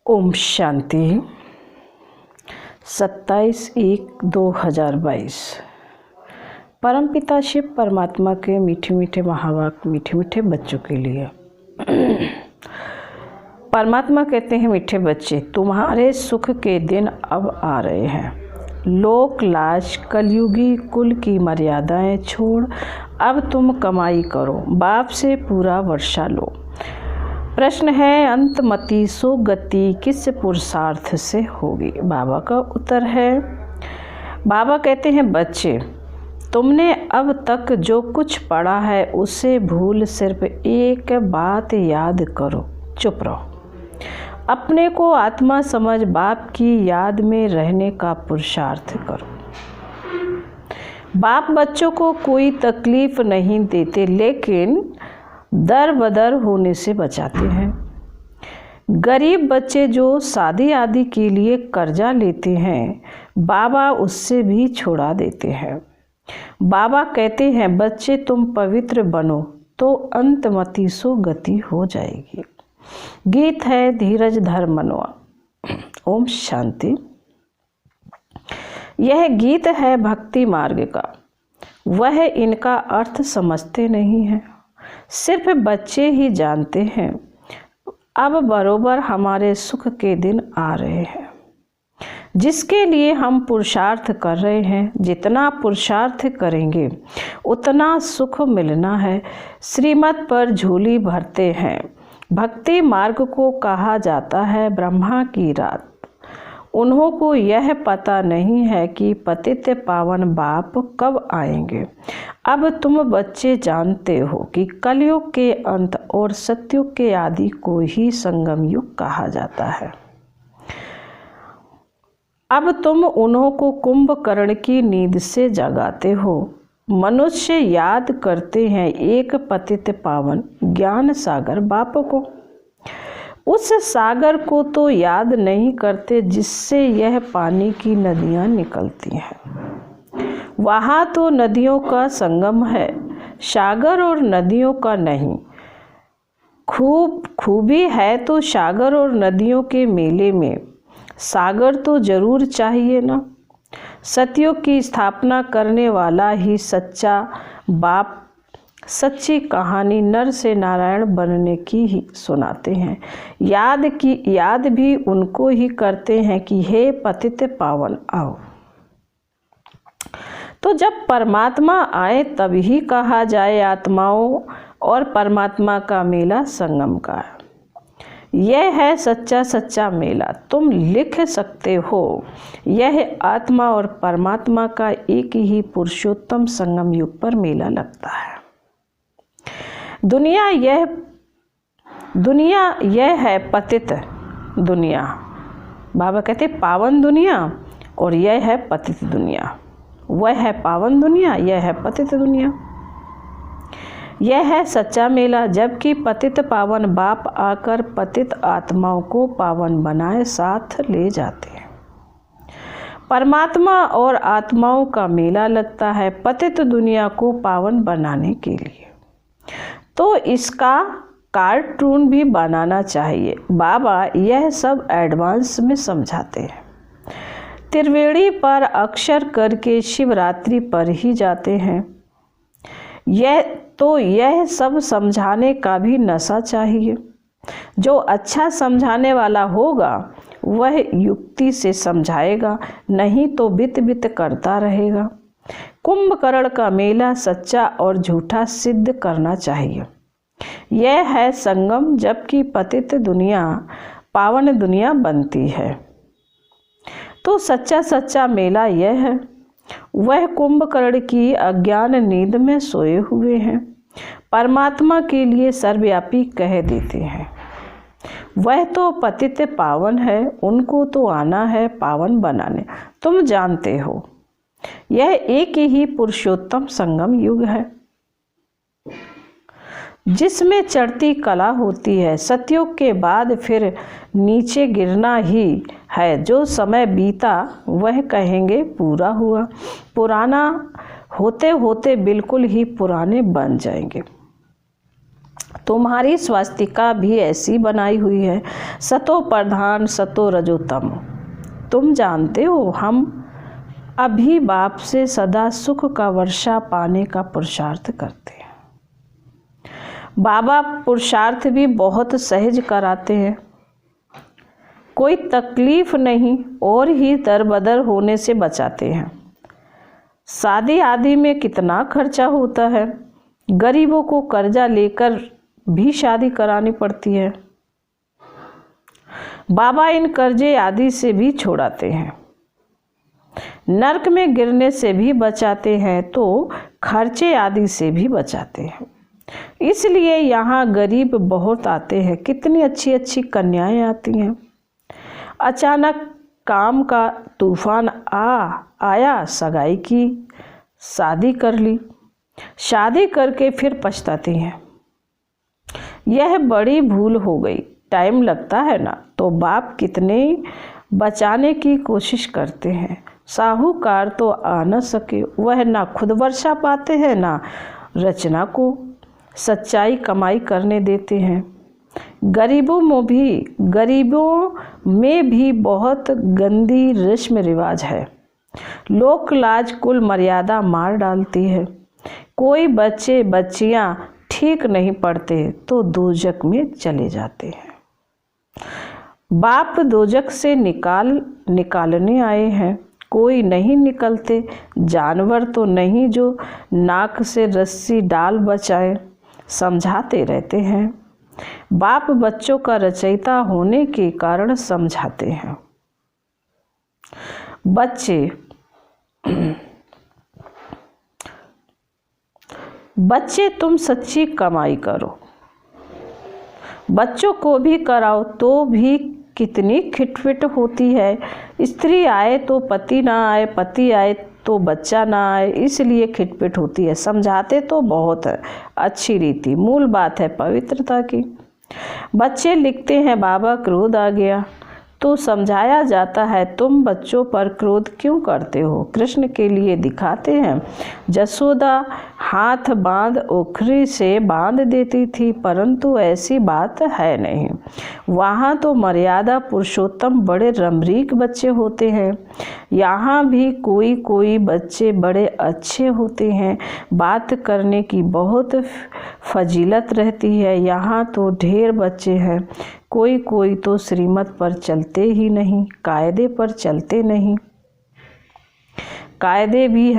ओम शांति। 27/1/2022 परमपिता शिव परमात्मा के मीठे मीठे महावाक्य मीठे मीठे बच्चों के लिए। परमात्मा कहते हैं, मीठे बच्चे, तुम्हारे सुख के दिन अब आ रहे हैं। लोक लाज कलयुगी कुल की मर्यादाएं छोड़ अब तुम कमाई करो, बाप से पूरा वर्षा लो। प्रश्न है, अंतमति सो गति किस पुरुषार्थ से होगी? बाबा का उत्तर है, बाबा कहते हैं, बच्चे, तुमने अब तक जो कुछ पढ़ा है उसे भूल सिर्फ एक बात याद करो, चुप रहो। अपने को आत्मा समझ बाप की याद में रहने का पुरुषार्थ करो। बाप बच्चों को कोई तकलीफ नहीं देते, लेकिन दर बदर होने से बचाते हैं। गरीब बच्चे जो शादी आदि के लिए कर्जा लेते हैं, बाबा उससे भी छुड़ा देते हैं। बाबा कहते हैं, बच्चे, तुम पवित्र बनो तो अंतमति सो गति हो जाएगी। गीत है, धीरज धर मनवा। ओम शांति। यह गीत है भक्ति मार्ग का। वह इनका अर्थ समझते नहीं हैं, सिर्फ बच्चे ही जानते हैं। अब बरोबर हमारे सुख के दिन आ रहे हैं, जिसके लिए हम पुरुषार्थ कर रहे हैं। जितना पुरुषार्थ करेंगे उतना सुख मिलना है। श्रीमत पर झोली भरते हैं। भक्ति मार्ग को कहा जाता है ब्रह्मा की रात। उन्हों को यह पता नहीं है कि पतित पावन बाप कब आएंगे। अब तुम बच्चे जानते हो कि कलयुग के अंत और सतयुग के आदि को ही संगम युग कहा जाता है। अब तुम उन्हों को कुंभकर्ण की नींद से जगाते हो। मनुष्य याद करते हैं एक पतित पावन ज्ञान सागर बाप को। उस सागर को तो याद नहीं करते जिससे यह पानी की नदियाँ निकलती हैं। वहाँ तो नदियों का संगम है, सागर और नदियों का नहीं। खूबी है तो सागर और नदियों के मेले में। सागर तो जरूर चाहिए ना। सतयुग की स्थापना करने वाला ही सच्चा बाप सच्ची कहानी नर से नारायण बनने की ही सुनाते हैं। याद भी उनको ही करते हैं कि हे पतित पावन आओ। तो जब परमात्मा आए तभी कहा जाए आत्माओं और परमात्मा का मेला संगम का। यह है सच्चा मेला। तुम लिख सकते हो, यह आत्मा और परमात्मा का एक ही पुरुषोत्तम संगम युग पर मेला लगता है। दुनिया यह है पतित दुनिया। बाबा कहते पावन दुनिया और यह है पतित दुनिया। वह है पावन दुनिया, यह है पतित दुनिया। यह है सच्चा मेला, जबकि पतित पावन बाप आकर पतित आत्माओं को पावन बनाए साथ ले जाते हैं। परमात्मा और आत्माओं का मेला लगता है पतित दुनिया को पावन बनाने के लिए। तो इसका कार्टून भी बनाना चाहिए। बाबा यह सब एडवांस में समझाते हैं। त्रिवेणी पर अक्षर करके शिवरात्रि पर ही जाते हैं। यह सब समझाने का भी नशा चाहिए। जो अच्छा समझाने वाला होगा वह युक्ति से समझाएगा, नहीं तो बित करता रहेगा। कुंभकर्ण का मेला सच्चा और झूठा सिद्ध करना चाहिए। यह है संगम, जबकि पतित दुनिया पावन दुनिया बनती है। तो सच्चा मेला यह है। वह कुंभकर्ण की अज्ञान नींद में सोए हुए हैं, परमात्मा के लिए सर्वव्यापी कह देते हैं। वह तो पतित पावन है, उनको तो आना है पावन बनाने। तुम जानते हो यह एक ही पुरुषोत्तम संगम युग है, जिसमें चढ़ती कला होती है। सतयुग के बाद फिर नीचे गिरना ही है। जो समय बीता वह कहेंगे पूरा हुआ। पुराना होते होते बिल्कुल ही पुराने बन जाएंगे। तुम्हारी स्वास्तिका भी ऐसी बनाई हुई है, सतो प्रधान सतो रजोतम। तुम जानते हो हम अभी बाप से सदा सुख का वर्षा पाने का पुरुषार्थ करते हैं। बाबा पुरुषार्थ भी बहुत सहज कराते हैं, कोई तकलीफ नहीं और ही दरबदर होने से बचाते हैं। शादी आदि में कितना खर्चा होता है, गरीबों को कर्जा लेकर भी शादी करानी पड़ती है। बाबा इन कर्जे आदि से भी छुड़ाते हैं, नरक में गिरने से भी बचाते हैं, तो खर्चे आदि से भी बचाते हैं। इसलिए यहाँ गरीब बहुत आते हैं, कितनी अच्छी अच्छी कन्याएं आती हैं। अचानक काम का तूफान आया, सगाई की, शादी कर ली, शादी करके फिर पछताती हैं, यह बड़ी भूल हो गई। टाइम लगता है ना, तो बाप कितने बचाने की कोशिश करते हैं। साहूकार तो आ न सके, वह ना खुद वर्षा पाते हैं ना रचना को सच्चाई कमाई करने देते हैं। गरीबों में भी बहुत गंदी रस्म रिवाज है, लोक लाज कुल मर्यादा मार डालती है। कोई बच्चे बच्चियां ठीक नहीं पढ़ते तो दोजक में चले जाते हैं। बाप दोजक से निकालने आए हैं, कोई नहीं निकलते। जानवर तो नहीं जो नाक से रस्सी डाल बचाए, समझाते रहते हैं। बाप बच्चों का रचयिता होने के कारण समझाते हैं। बच्चे तुम सच्ची कमाई करो, बच्चों को भी कराओ तो भी कितनी खिटपिट होती है। स्त्री आए तो पति ना आए, पति आए तो बच्चा ना आए, इसलिए खिटपिट होती है। समझाते तो बहुत है, अच्छी रीति, मूल बात है पवित्रता की। बच्चे लिखते हैं बाबा क्रोध आ गया, तो समझाया जाता है तुम बच्चों पर क्रोध क्यों करते हो। कृष्ण के लिए दिखाते हैं, जसोदा हाथ बांध ओखरी से बांध देती थी, परंतु ऐसी बात है नहीं। वहाँ तो मर्यादा पुरुषोत्तम बड़े रमरीक बच्चे होते हैं। यहाँ भी कोई कोई बच्चे बड़े अच्छे होते हैं, बात करने की बहुत फजीलत रहती है। यहाँ तो ढेर बच्चे हैं, कोई कोई तो श्रीमत पर चलते ही नहीं, कायदे पर चलते नहीं। कायदे भी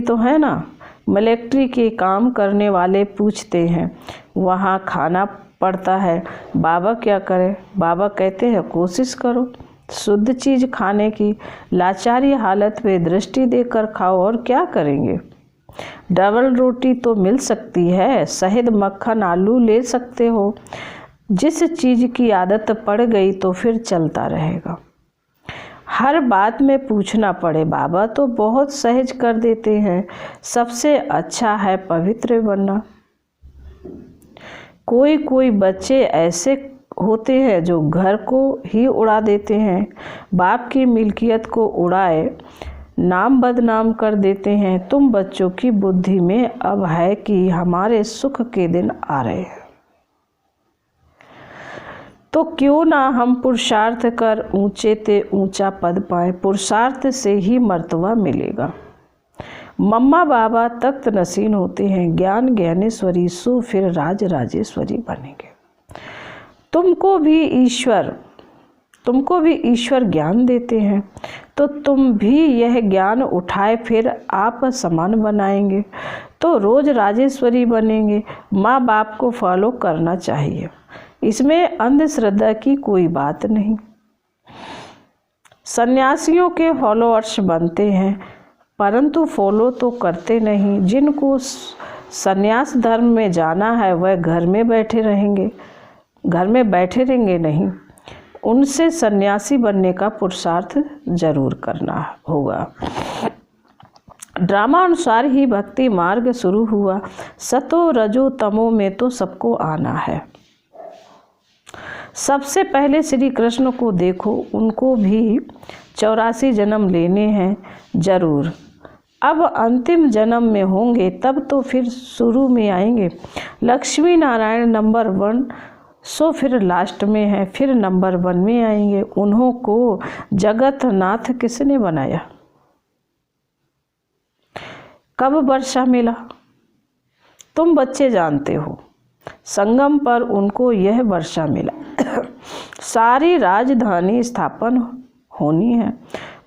तो हैं ना। मिलिट्री के काम करने वाले पूछते हैं, वहाँ खाना पड़ता है, बाबा क्या करें। बाबा कहते हैं कोशिश करो शुद्ध चीज़ खाने की। लाचारी हालत में दृष्टि देकर खाओ, और क्या करेंगे। डबल रोटी तो मिल सकती है, शहद मक्खन आलू ले सकते हो। जिस चीज़ की आदत पड़ गई तो फिर चलता रहेगा। हर बात में पूछना पड़े, बाबा तो बहुत सहज कर देते हैं। सबसे अच्छा है पवित्र बनना। कोई कोई बच्चे ऐसे होते हैं जो घर को ही उड़ा देते हैं, बाप की मिल्कियत को उड़ाए नाम बदनाम कर देते हैं। तुम बच्चों की बुद्धि में अब है कि हमारे सुख के दिन आ रहे हैं, तो क्यों ना हम पुरुषार्थ कर ऊंचे ते ऊंचा पद पाएं। पुरुषार्थ से ही मर्तबा मिलेगा। मम्मा बाबा तख्त नसीन होते हैं, ज्ञान ज्ञानेश्वरी सो फिर राज राजेश्वरी बनेंगे। तुमको भी ईश्वर ज्ञान देते हैं, तो तुम भी यह ज्ञान उठाए फिर आप समान बनाएंगे, तो रोज राजेश्वरी बनेंगे। माँ बाप को फॉलो करना चाहिए, इसमें अंधश्रद्धा की कोई बात नहीं। सन्यासियों के फॉलोअर्स बनते हैं, परंतु फॉलो तो करते नहीं। जिनको सन्यास धर्म में जाना है वह घर में बैठे रहेंगे नहीं, उनसे सन्यासी बनने का पुरुषार्थ जरूर करना होगा। ड्रामा अनुसार ही भक्ति मार्ग शुरू हुआ। सतो रजो तमो में तो सबको आना है। सबसे पहले श्री कृष्ण को देखो, उनको भी 84 जन्म लेने हैं जरूर। अब अंतिम जन्म में होंगे तब तो फिर शुरू में आएंगे। लक्ष्मी नारायण नंबर 1, सो फिर लास्ट में है, फिर नंबर 1 में आएंगे। उन्हों को जगत नाथ किसने बनाया? कब वर्षा मिला? तुम बच्चे जानते हो। संगम पर उनको यह वर्षा मिला। सारी राजधानी स्थापन होनी है।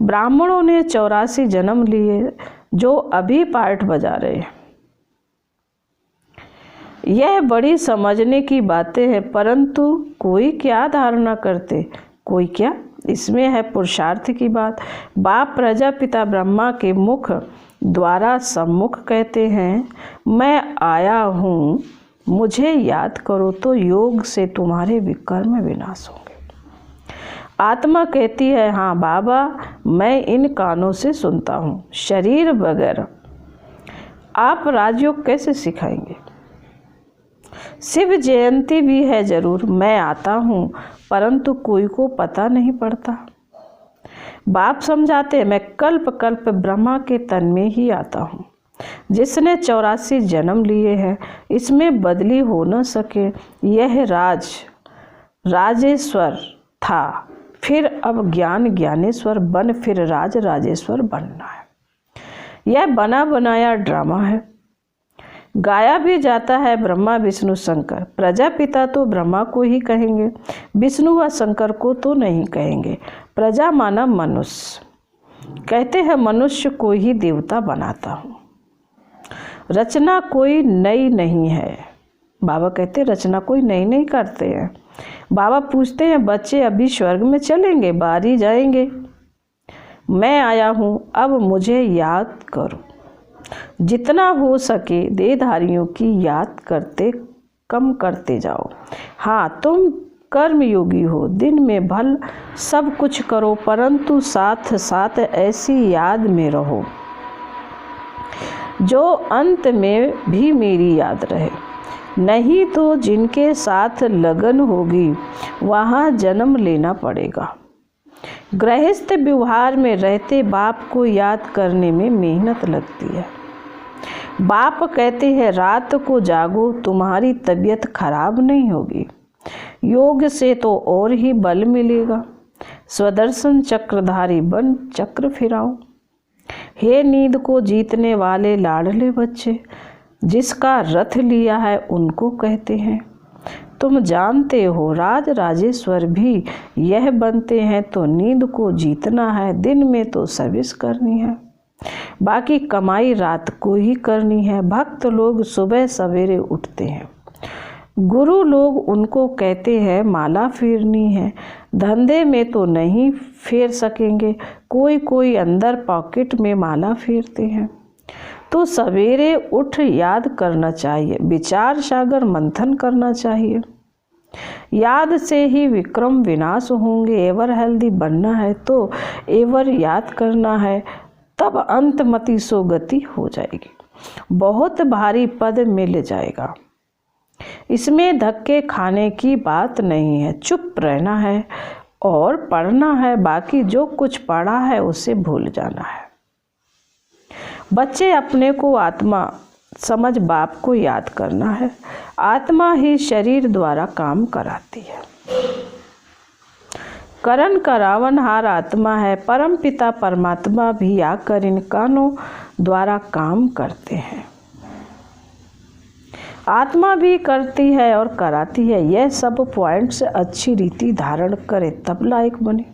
ब्राह्मणों ने 84 जन्म लिए जो अभी पाठ बजा रहे हैं। यह बड़ी समझने की बातें हैं, परंतु कोई क्या धारणा करते, कोई क्या। इसमें है पुरुषार्थ की बात। बाप प्रजापिता ब्रह्मा के मुख द्वारा सम्मुख कहते हैं, मैं आया हूँ, मुझे याद करो तो योग से तुम्हारे विकर्म विनाश होंगे। आत्मा कहती है, हाँ बाबा मैं इन कानों से सुनता हूँ, शरीर वगैरह। आप राजयोग कैसे सिखाएंगे? शिव जयंती भी है जरूर, मैं आता हूँ, परंतु कोई को पता नहीं पड़ता। बाप समझाते हैं, मैं कल्प कल्प ब्रह्मा के तन में ही आता हूँ, जिसने 84 जन्म लिए हैं, इसमें बदली हो न सके। यह राजेश्वर था, फिर अब ज्ञान ज्ञानेश्वर बन फिर राजेश्वर बनना है। यह बना बनाया ड्रामा है। गाया भी जाता है ब्रह्मा विष्णु शंकर। प्रजापिता तो ब्रह्मा को ही कहेंगे, विष्णु व शंकर को तो नहीं कहेंगे। प्रजा माना मनुष्य। कहते हैं मनुष्य को ही देवता बनाता हूँ। रचना कोई नई नहीं है। बाबा कहते रचना कोई नई नहीं करते हैं। बाबा पूछते हैं, बच्चे अभी स्वर्ग में चलेंगे, बाहरी जाएंगे? मैं आया हूँ, अब मुझे याद करो। जितना हो सके देहधारियों की याद करते कम करते जाओ। हाँ तुम कर्मयोगी हो, दिन में भल सब कुछ करो, परंतु साथ साथ ऐसी याद में रहो जो अंत में भी मेरी याद रहे। नहीं तो जिनके साथ लगन होगी वहाँ जन्म लेना पड़ेगा। गृहस्थ व्यवहार में रहते बाप को याद करने में मेहनत लगती है। बाप कहते हैं रात को जागो, तुम्हारी तबीयत खराब नहीं होगी। योग से तो और ही बल मिलेगा। स्वदर्शन चक्रधारी बन चक्र फिराओ। हे नींद को जीतने वाले लाडले बच्चे, जिसका रथ लिया है उनको कहते हैं। तुम जानते हो राजेश्वर भी यह बनते हैं, तो नींद को जीतना है, दिन में तो सर्विस करनी है, बाकी कमाई रात को ही करनी है। भक्त लोग सुबह सवेरे उठते हैं, गुरु लोग उनको कहते हैं माला फेरनी है। धंधे में तो नहीं फेर सकेंगे, कोई अंदर पॉकेट में माला फेरते हैं। तो सवेरे उठ याद करना चाहिए, विचार सागर मंथन करना चाहिए। याद से ही विक्रम विनाश होंगे। एवर हेल्दी बनना है तो एवर याद करना है, तब अंतमति सो गति हो जाएगी। बहुत भारी पद मिल जाएगा। इसमें धक्के खाने की बात नहीं है, चुप रहना है और पढ़ना है, बाकी जो कुछ पढ़ा है उसे भूल जाना है। बच्चे अपने को आत्मा समझ बाप को याद करना है। आत्मा ही शरीर द्वारा काम कराती है। करण करावन हार आत्मा है। परम पिता परमात्मा भी आकर इन कानों द्वारा काम करते हैं। आत्मा भी करती है और कराती है। यह सब पॉइंट्स अच्छी रीति धारण करे तब लायक बने,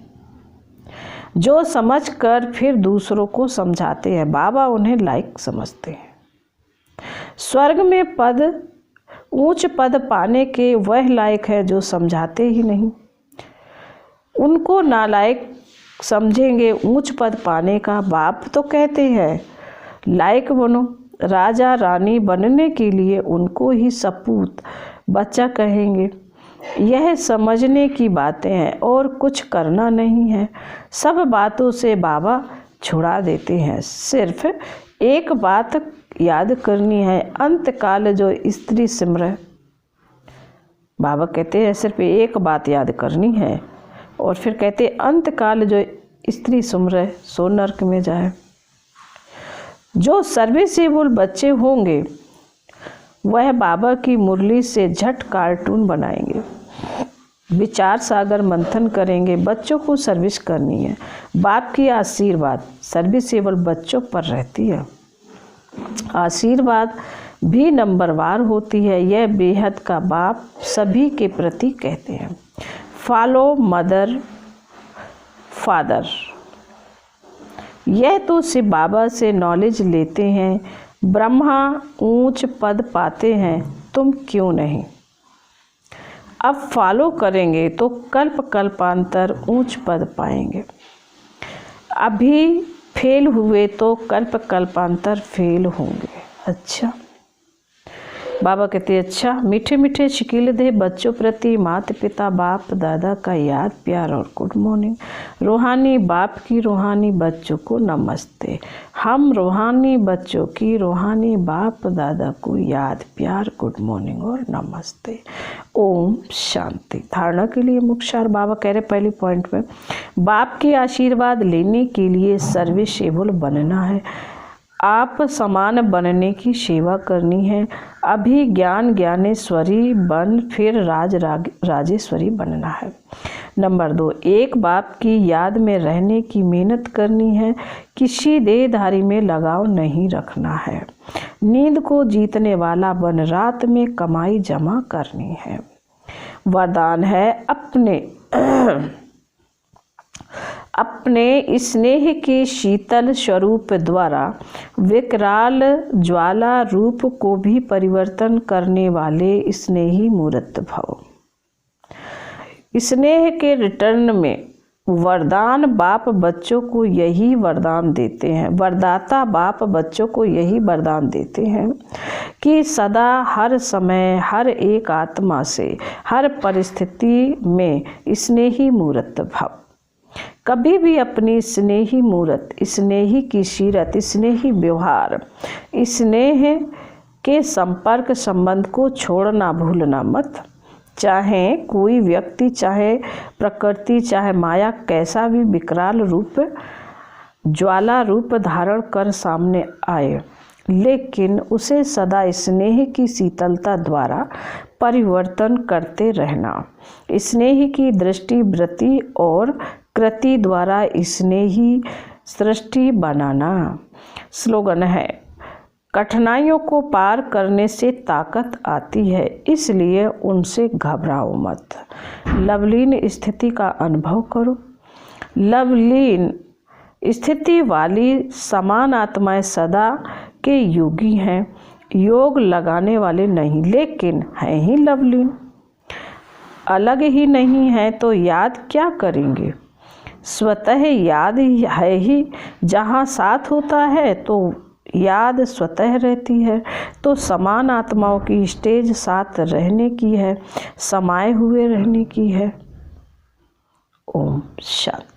जो समझ कर फिर दूसरों को समझाते हैं। बाबा उन्हें लायक समझते हैं। स्वर्ग में पद, ऊंच पद पाने के वह लायक है जो समझाते ही नहीं। उनको नालायक समझेंगे ऊंच पद पाने का। बाप तो कहते हैं लायक बनो। राजा रानी बनने के लिए उनको ही सपूत बच्चा कहेंगे। यह समझने की बातें हैं और कुछ करना नहीं है। सब बातों से बाबा छुड़ा देते हैं। सिर्फ एक बात याद करनी है, अंत काल जो स्त्री सिमर। बाबा कहते हैं सिर्फ एक बात याद करनी है और फिर कहते अंत काल जो स्त्री सुमरे सो नरक में जाए। जो सर्विसेबल बच्चे होंगे वह बाबा की मुरली से झट कार्टून बनाएंगे, विचार सागर मंथन करेंगे। बच्चों को सर्विस करनी है। बाप की आशीर्वाद सर्विसेबल बच्चों पर रहती है। आशीर्वाद भी नंबरवार होती है। यह बेहद का बाप सभी के प्रति कहते हैं। Follow mother father. यह तो शिव बाबा से नॉलेज लेते हैं। ब्रह्मा ऊंच पद पाते हैं, तुम क्यों नहीं? अब फॉलो करेंगे तो कल्प कल्पांतर ऊंच पद पाएंगे। अभी फेल हुए तो कल्प कल्पांतर फेल होंगे। अच्छा, बाबा कहते अच्छा, मीठे मीठे शिकील दे बच्चों प्रति माता पिता बाप दादा का याद प्यार और गुड मॉर्निंग। रूहानी बाप की रूहानी बच्चों को नमस्ते। हम रूहानी बच्चों की रूहानी बाप दादा को याद प्यार गुड मॉर्निंग और नमस्ते। ओम शांति। धारणा के लिए मुख्य बाबा कह रहे पहले पॉइंट में, बाप के आशीर्वाद लेने के लिए सर्विसेबल बनना है। आप समान बनने की सेवा करनी है। अभी ज्ञान ज्ञानेश्वरी बन फिर राजेश्वरी बनना है। नंबर 2, एक बाप की याद में रहने की मेहनत करनी है। किसी देहधारी में लगाव नहीं रखना है। नींद को जीतने वाला बन रात में कमाई जमा करनी है। वरदान है अपने स्नेह के शीतल स्वरूप द्वारा विकराल ज्वाला रूप को भी परिवर्तन करने वाले स्नेही मूर्त भव। स्नेह के रिटर्न में वरदान बाप बच्चों को यही वरदान देते हैं। वरदाता बाप बच्चों को यही वरदान देते हैं कि सदा हर समय हर एक आत्मा से हर परिस्थिति में स्नेही मूर्त भव। कभी भी अपनी स्नेही मूर्त, स्नेही की सीरत, स्नेही व्यवहार, स्नेह के संपर्क संबंध को छोड़ना भूलना मत। चाहे कोई व्यक्ति, चाहे प्रकृति, चाहे माया कैसा भी विकराल रूप, ज्वाला रूप धारण कर सामने आए, लेकिन उसे सदा स्नेह की शीतलता द्वारा परिवर्तन करते रहना। स्नेह की दृष्टि, वृत्ति और कृति द्वारा स्नेही सृष्टि बनाना। स्लोगन है, कठिनाइयों को पार करने से ताकत आती है, इसलिए उनसे घबराओ मत। लवलीन स्थिति का अनुभव करो। लवलीन स्थिति वाली समान आत्माएं सदा के योगी हैं, योग लगाने वाले नहीं, लेकिन हैं ही लवलीन। अलग ही नहीं है तो याद क्या करेंगे? स्वतः याद है ही। जहाँ साथ होता है तो याद स्वतः रहती है। तो समान आत्माओं की स्टेज साथ रहने की है, समाये हुए रहने की है। ओम शांति।